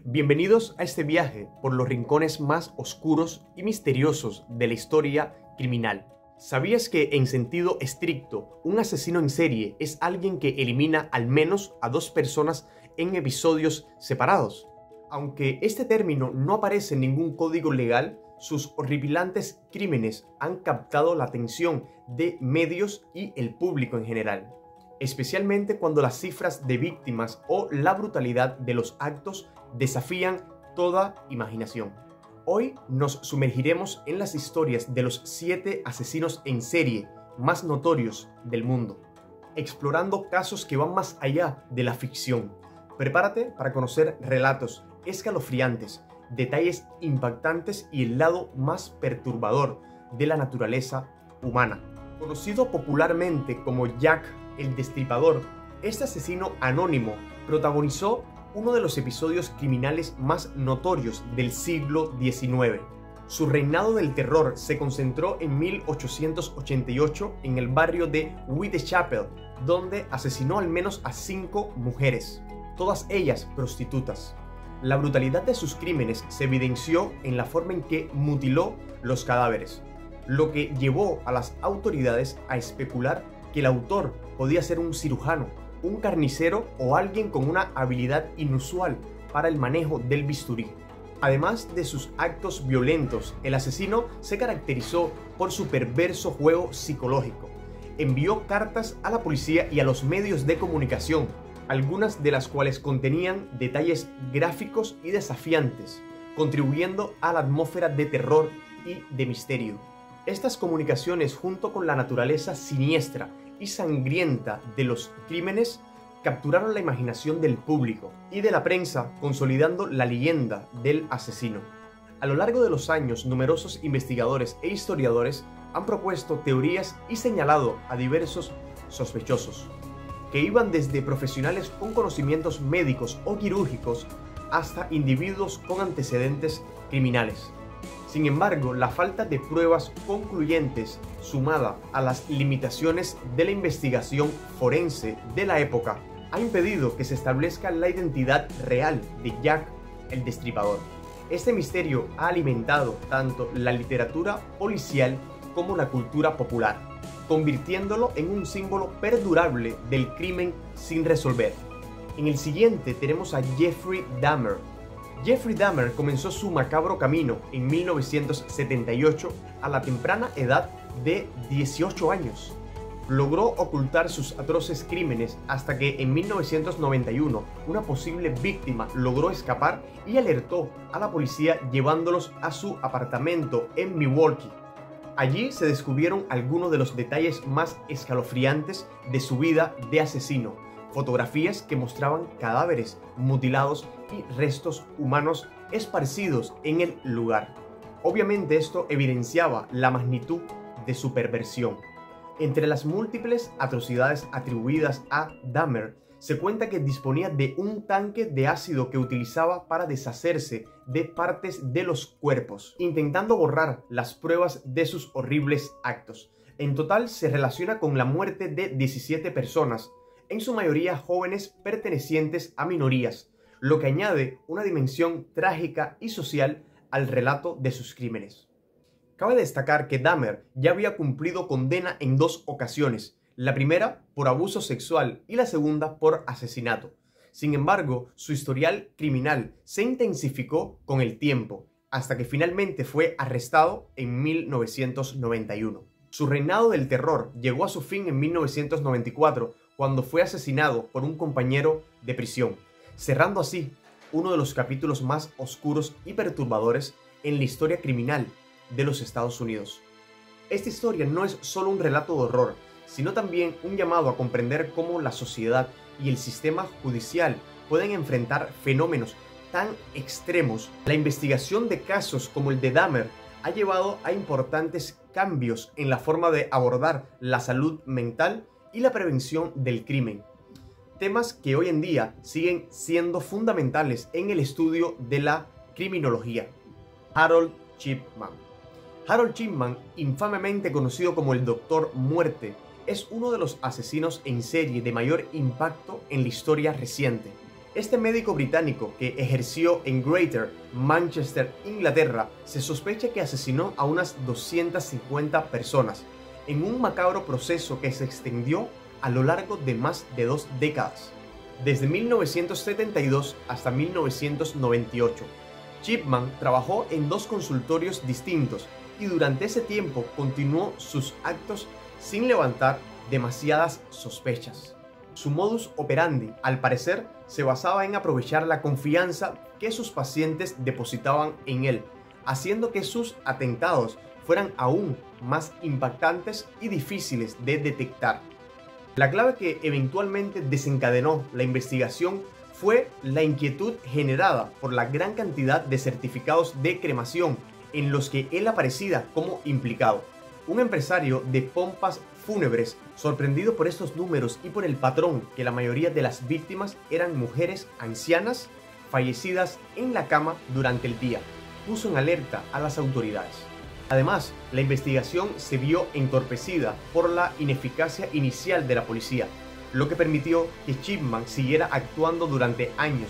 Bienvenidos a este viaje por los rincones más oscuros y misteriosos de la historia criminal. ¿Sabías que, en sentido estricto, un asesino en serie es alguien que elimina al menos a dos personas en episodios separados? Aunque este término no aparece en ningún código legal, sus horripilantes crímenes han captado la atención de medios y el público en general, especialmente cuando las cifras de víctimas o la brutalidad de los actos desafían toda imaginación. Hoy nos sumergiremos en las historias de los 7 asesinos en serie más notorios del mundo, explorando casos que van más allá de la ficción. Prepárate para conocer relatos escalofriantes, detalles impactantes y el lado más perturbador de la naturaleza humana. Conocido popularmente como Jack el Destripador, este asesino anónimo protagonizó uno de los episodios criminales más notorios del siglo XIX. Su reinado del terror se concentró en 1888 en el barrio de Whitechapel, donde asesinó al menos a 5 mujeres, todas ellas prostitutas. La brutalidad de sus crímenes se evidenció en la forma en que mutiló los cadáveres, lo que llevó a las autoridades a especular que el autor podía ser un cirujano, un carnicero o alguien con una habilidad inusual para el manejo del bisturí. Además de sus actos violentos, el asesino se caracterizó por su perverso juego psicológico. Envió cartas a la policía y a los medios de comunicación, algunas de las cuales contenían detalles gráficos y desafiantes, contribuyendo a la atmósfera de terror y de misterio. Estas comunicaciones, junto con la naturaleza siniestra y sangrienta de los crímenes, capturaron la imaginación del público y de la prensa, consolidando la leyenda del asesino. A lo largo de los años, numerosos investigadores e historiadores han propuesto teorías y señalado a diversos sospechosos, que iban desde profesionales con conocimientos médicos o quirúrgicos hasta individuos con antecedentes criminales. Sin embargo, la falta de pruebas concluyentes, sumada a las limitaciones de la investigación forense de la época, ha impedido que se establezca la identidad real de Jack el Destripador. Este misterio ha alimentado tanto la literatura policial como la cultura popular, convirtiéndolo en un símbolo perdurable del crimen sin resolver. En el siguiente tenemos a Jeffrey Dahmer. Jeffrey Dahmer comenzó su macabro camino en 1978 a la temprana edad de 18 años. Logró ocultar sus atroces crímenes hasta que en 1991 una posible víctima logró escapar y alertó a la policía llevándolos a su apartamento en Milwaukee. Allí se descubrieron algunos de los detalles más escalofriantes de su vida de asesino, fotografías que mostraban cadáveres mutilados y restos humanos esparcidos en el lugar. Obviamente esto evidenciaba la magnitud de su perversión. Entre las múltiples atrocidades atribuidas a Dahmer, se cuenta que disponía de un tanque de ácido que utilizaba para deshacerse de partes de los cuerpos, intentando borrar las pruebas de sus horribles actos. En total se relaciona con la muerte de 17 personas, en su mayoría jóvenes pertenecientes a minorías, lo que añade una dimensión trágica y social al relato de sus crímenes. Cabe destacar que Dahmer ya había cumplido condena en 2 ocasiones, la primera por abuso sexual y la segunda por asesinato. Sin embargo, su historial criminal se intensificó con el tiempo, hasta que finalmente fue arrestado en 1991. Su reinado del terror llegó a su fin en 1994, cuando fue asesinado por un compañero de prisión, cerrando así uno de los capítulos más oscuros y perturbadores en la historia criminal de los Estados Unidos. Esta historia no es solo un relato de horror, sino también un llamado a comprender cómo la sociedad y el sistema judicial pueden enfrentar fenómenos tan extremos. La investigación de casos como el de Dahmer ha llevado a importantes cambios en la forma de abordar la salud mental y la prevención del crimen, temas que hoy en día siguen siendo fundamentales en el estudio de la criminología. Harold Shipman. Harold Shipman, infamemente conocido como el Doctor Muerte, es uno de los asesinos en serie de mayor impacto en la historia reciente. Este médico británico, que ejerció en Greater Manchester, Inglaterra, se sospecha que asesinó a unas 250 personas en un macabro proceso que se extendió a lo largo de más de 2 décadas, desde 1972 hasta 1998. Chipman trabajó en 2 consultorios distintos y durante ese tiempo continuó sus actos sin levantar demasiadas sospechas. Su modus operandi, al parecer, se basaba en aprovechar la confianza que sus pacientes depositaban en él, haciendo que sus atentados fueran aún más impactantes y difíciles de detectar. La clave que eventualmente desencadenó la investigación fue la inquietud generada por la gran cantidad de certificados de cremación en los que él aparecía como implicado. Un empresario de pompas fúnebres, sorprendido por estos números y por el patrón que la mayoría de las víctimas eran mujeres ancianas fallecidas en la cama durante el día, puso en alerta a las autoridades. Además, la investigación se vio entorpecida por la ineficacia inicial de la policía, lo que permitió que Chipman siguiera actuando durante años.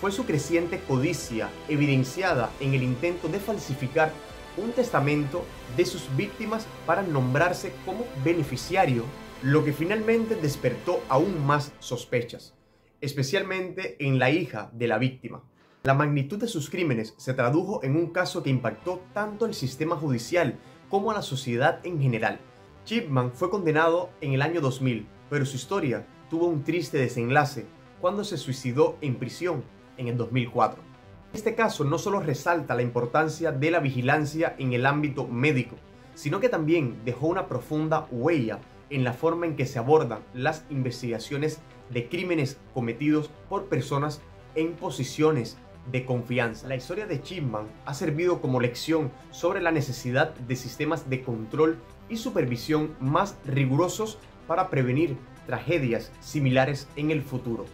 Fue su creciente codicia evidenciada en el intento de falsificar un testamento de sus víctimas para nombrarse como beneficiario, lo que finalmente despertó aún más sospechas, especialmente en la hija de la víctima. La magnitud de sus crímenes se tradujo en un caso que impactó tanto al sistema judicial como a la sociedad en general. Chipman fue condenado en el año 2000, pero su historia tuvo un triste desenlace cuando se suicidó en prisión en el 2004. Este caso no solo resalta la importancia de la vigilancia en el ámbito médico, sino que también dejó una profunda huella en la forma en que se abordan las investigaciones de crímenes cometidos por personas en posiciones de confianza. La historia de Chipman ha servido como lección sobre la necesidad de sistemas de control y supervisión más rigurosos para prevenir tragedias similares en el futuro.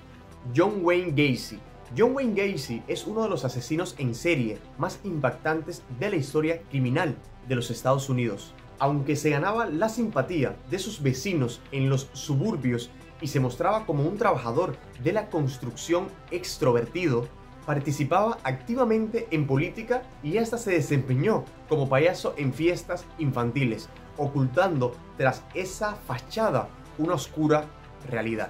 John Wayne Gacy. John Wayne Gacy es uno de los asesinos en serie más impactantes de la historia criminal de los Estados Unidos. Aunque se ganaba la simpatía de sus vecinos en los suburbios y se mostraba como un trabajador de la construcción extrovertido, participaba activamente en política y hasta se desempeñó como payaso en fiestas infantiles, ocultando tras esa fachada una oscura realidad.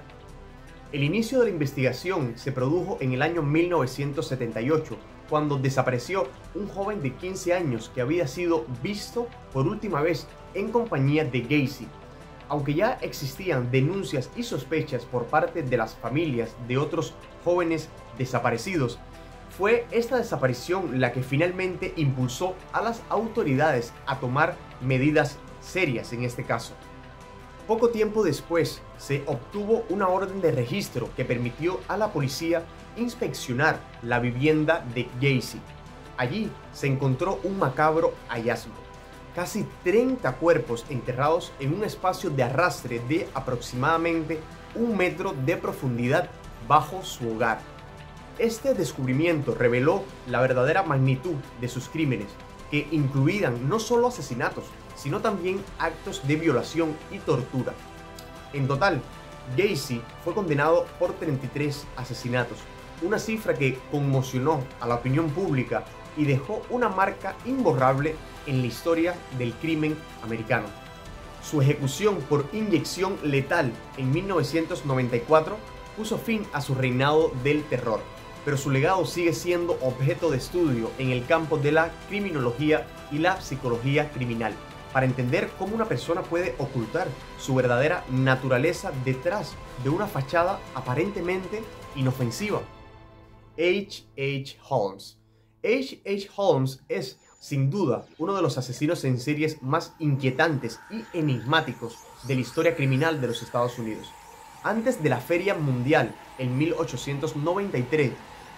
El inicio de la investigación se produjo en el año 1978, cuando desapareció un joven de 15 años que había sido visto por última vez en compañía de Gacy. Aunque ya existían denuncias y sospechas por parte de las familias de otros jóvenes desaparecidos, fue esta desaparición la que finalmente impulsó a las autoridades a tomar medidas serias en este caso. Poco tiempo después se obtuvo una orden de registro que permitió a la policía inspeccionar la vivienda de Gacy. Allí se encontró un macabro hallazgo: casi 30 cuerpos enterrados en un espacio de arrastre de aproximadamente 1 metro de profundidad bajo su hogar. Este descubrimiento reveló la verdadera magnitud de sus crímenes, que incluían no solo asesinatos, sino también actos de violación y tortura. En total, Gacy fue condenado por 33 asesinatos, una cifra que conmocionó a la opinión pública y dejó una marca imborrable en la historia del crimen americano. Su ejecución por inyección letal en 1994 puso fin a su reinado del terror, pero su legado sigue siendo objeto de estudio en el campo de la criminología y la psicología criminal, para entender cómo una persona puede ocultar su verdadera naturaleza detrás de una fachada aparentemente inofensiva. H.H. Holmes. H.H. Holmes es, sin duda, uno de los asesinos en series más inquietantes y enigmáticos de la historia criminal de los Estados Unidos. Antes de la Feria Mundial, en 1893,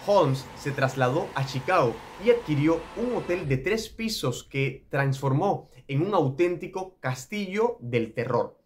Holmes se trasladó a Chicago y adquirió un hotel de 3 pisos que transformó en un auténtico castillo del terror.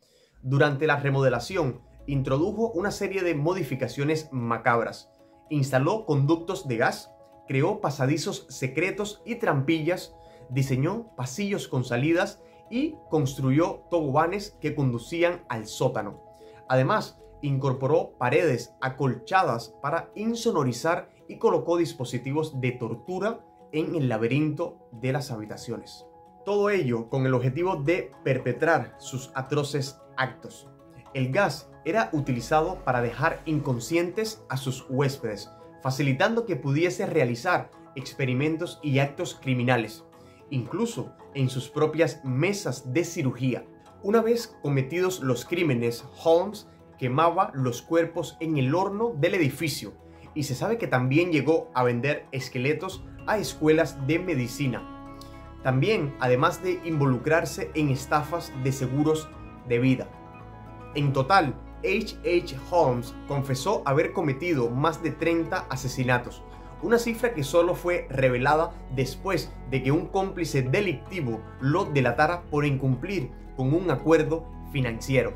Durante la remodelación, introdujo una serie de modificaciones macabras, instaló conductos de gas, creó pasadizos secretos y trampillas, diseñó pasillos con salidas y construyó toboganes que conducían al sótano. Además, incorporó paredes acolchadas para insonorizar y colocó dispositivos de tortura en el laberinto de las habitaciones. Todo ello con el objetivo de perpetrar sus atroces actos. El gas era utilizado para dejar inconscientes a sus huéspedes, facilitando que pudiese realizar experimentos y actos criminales, incluso en sus propias mesas de cirugía. Una vez cometidos los crímenes, Holmes quemaba los cuerpos en el horno del edificio, y se sabe que también llegó a vender esqueletos a escuelas de medicina. También, además de involucrarse en estafas de seguros de vida. En total, H.H. Holmes confesó haber cometido más de 30 asesinatos, una cifra que solo fue revelada después de que un cómplice delictivo lo delatara por incumplir con un acuerdo financiero.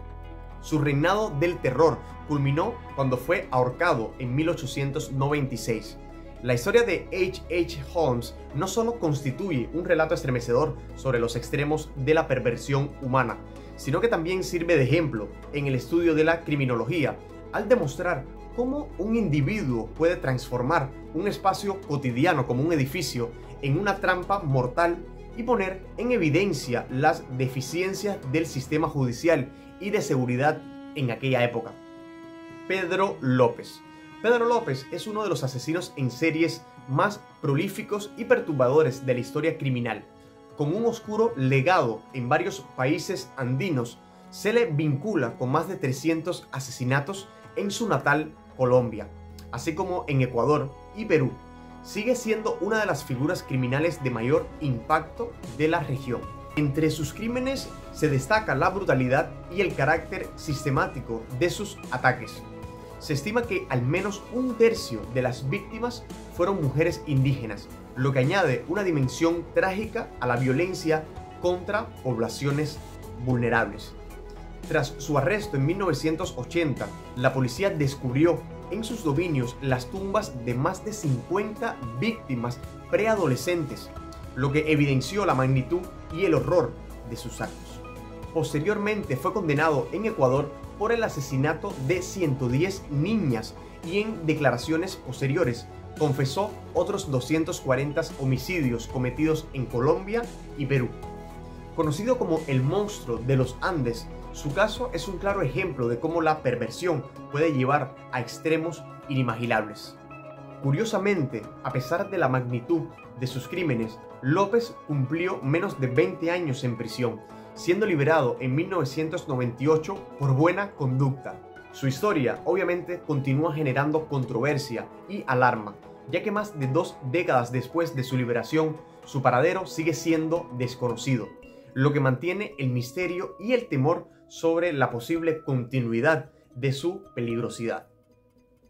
Su reinado del terror culminó cuando fue ahorcado en 1896. La historia de H.H. Holmes no solo constituye un relato estremecedor sobre los extremos de la perversión humana, sino que también sirve de ejemplo en el estudio de la criminología, al demostrar cómo un individuo puede transformar un espacio cotidiano como un edificio en una trampa mortal y poner en evidencia las deficiencias del sistema judicial y de seguridad en aquella época. Pedro López. Pedro López es uno de los asesinos en series más prolíficos y perturbadores de la historia criminal. Con un oscuro legado en varios países andinos, se le vincula con más de 300 asesinatos en su natal Colombia, así como en Ecuador y Perú. Sigue siendo una de las figuras criminales de mayor impacto de la región. Entre sus crímenes se destaca la brutalidad y el carácter sistemático de sus ataques. Se estima que al menos un tercio de las víctimas fueron mujeres indígenas, lo que añade una dimensión trágica a la violencia contra poblaciones vulnerables. Tras su arresto en 1980, la policía descubrió en sus dominios las tumbas de más de 50 víctimas preadolescentes, lo que evidenció la magnitud y el horror de sus actos. Posteriormente fue condenado en Ecuador por el asesinato de 110 niñas y en declaraciones posteriores confesó otros 240 homicidios cometidos en Colombia y Perú. Conocido como el monstruo de los Andes, su caso es un claro ejemplo de cómo la perversión puede llevar a extremos inimaginables. Curiosamente, a pesar de la magnitud de sus crímenes, López cumplió menos de 20 años en prisión, siendo liberado en 1998 por buena conducta. Su historia obviamente continúa generando controversia y alarma, ya que más de 2 décadas después de su liberación, su paradero sigue siendo desconocido, lo que mantiene el misterio y el temor sobre la posible continuidad de su peligrosidad.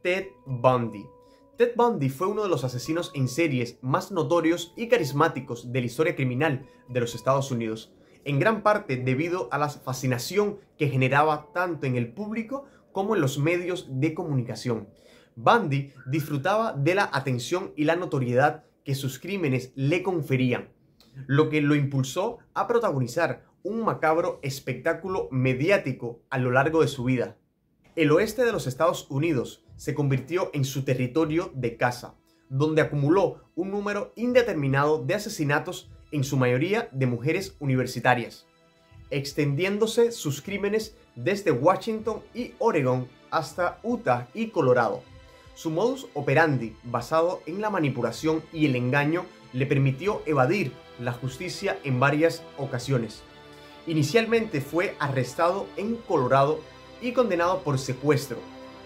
Ted Bundy. Ted Bundy fue uno de los asesinos en series más notorios y carismáticos de la historia criminal de los Estados Unidos, en gran parte debido a la fascinación que generaba tanto en el público como en los medios de comunicación. Bundy disfrutaba de la atención y la notoriedad que sus crímenes le conferían, lo que lo impulsó a protagonizar un macabro espectáculo mediático a lo largo de su vida. El oeste de los Estados Unidos se convirtió en su territorio de caza, donde acumuló un número indeterminado de asesinatos, en su mayoría de mujeres universitarias, extendiéndose sus crímenes desde Washington y Oregón hasta Utah y Colorado. Su modus operandi, basado en la manipulación y el engaño, le permitió evadir la justicia en varias ocasiones. Inicialmente fue arrestado en Colorado y condenado por secuestro.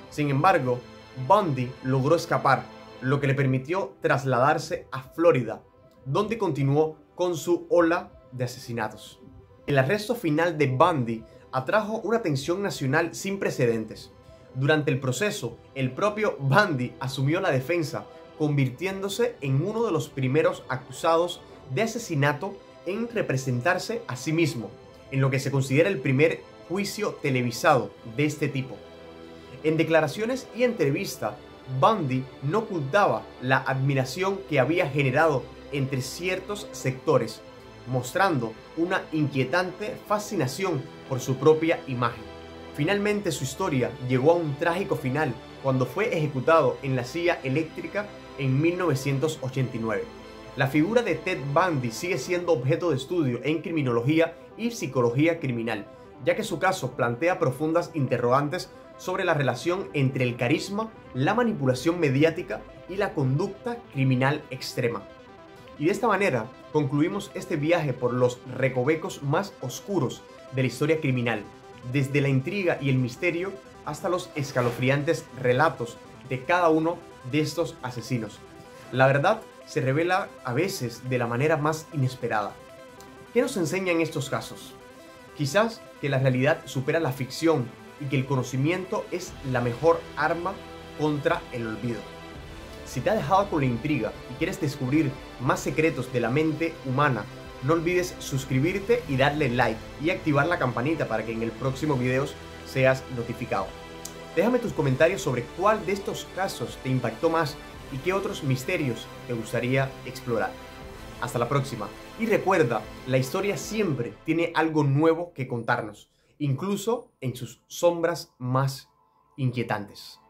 Sin embargo, Bundy logró escapar, lo que le permitió trasladarse a Florida, donde continuó con su ola de asesinatos. El arresto final de Bundy atrajo una atención nacional sin precedentes. Durante el proceso, el propio Bundy asumió la defensa, convirtiéndose en uno de los primeros acusados de asesinato en representarse a sí mismo, en lo que se considera el primer juicio televisado de este tipo. En declaraciones y entrevistas, Bundy no ocultaba la admiración que había generado entre ciertos sectores, mostrando una inquietante fascinación por su propia imagen. Finalmente su historia llegó a un trágico final cuando fue ejecutado en la silla eléctrica en 1989. La figura de Ted Bundy sigue siendo objeto de estudio en criminología y psicología criminal, ya que su caso plantea profundas interrogantes sobre la relación entre el carisma, la manipulación mediática y la conducta criminal extrema. Y de esta manera concluimos este viaje por los recovecos más oscuros de la historia criminal, desde la intriga y el misterio hasta los escalofriantes relatos de cada uno de estos asesinos. La verdad se revela a veces de la manera más inesperada. ¿Qué nos enseñan estos casos? Quizás que la realidad supera la ficción y que el conocimiento es la mejor arma contra el olvido. Si te ha dejado con la intriga y quieres descubrir más secretos de la mente humana, no olvides suscribirte y darle like y activar la campanita para que en el próximo video seas notificado. Déjame tus comentarios sobre cuál de estos casos te impactó más y qué otros misterios te gustaría explorar. Hasta la próxima. Y recuerda, la historia siempre tiene algo nuevo que contarnos, incluso en sus sombras más inquietantes.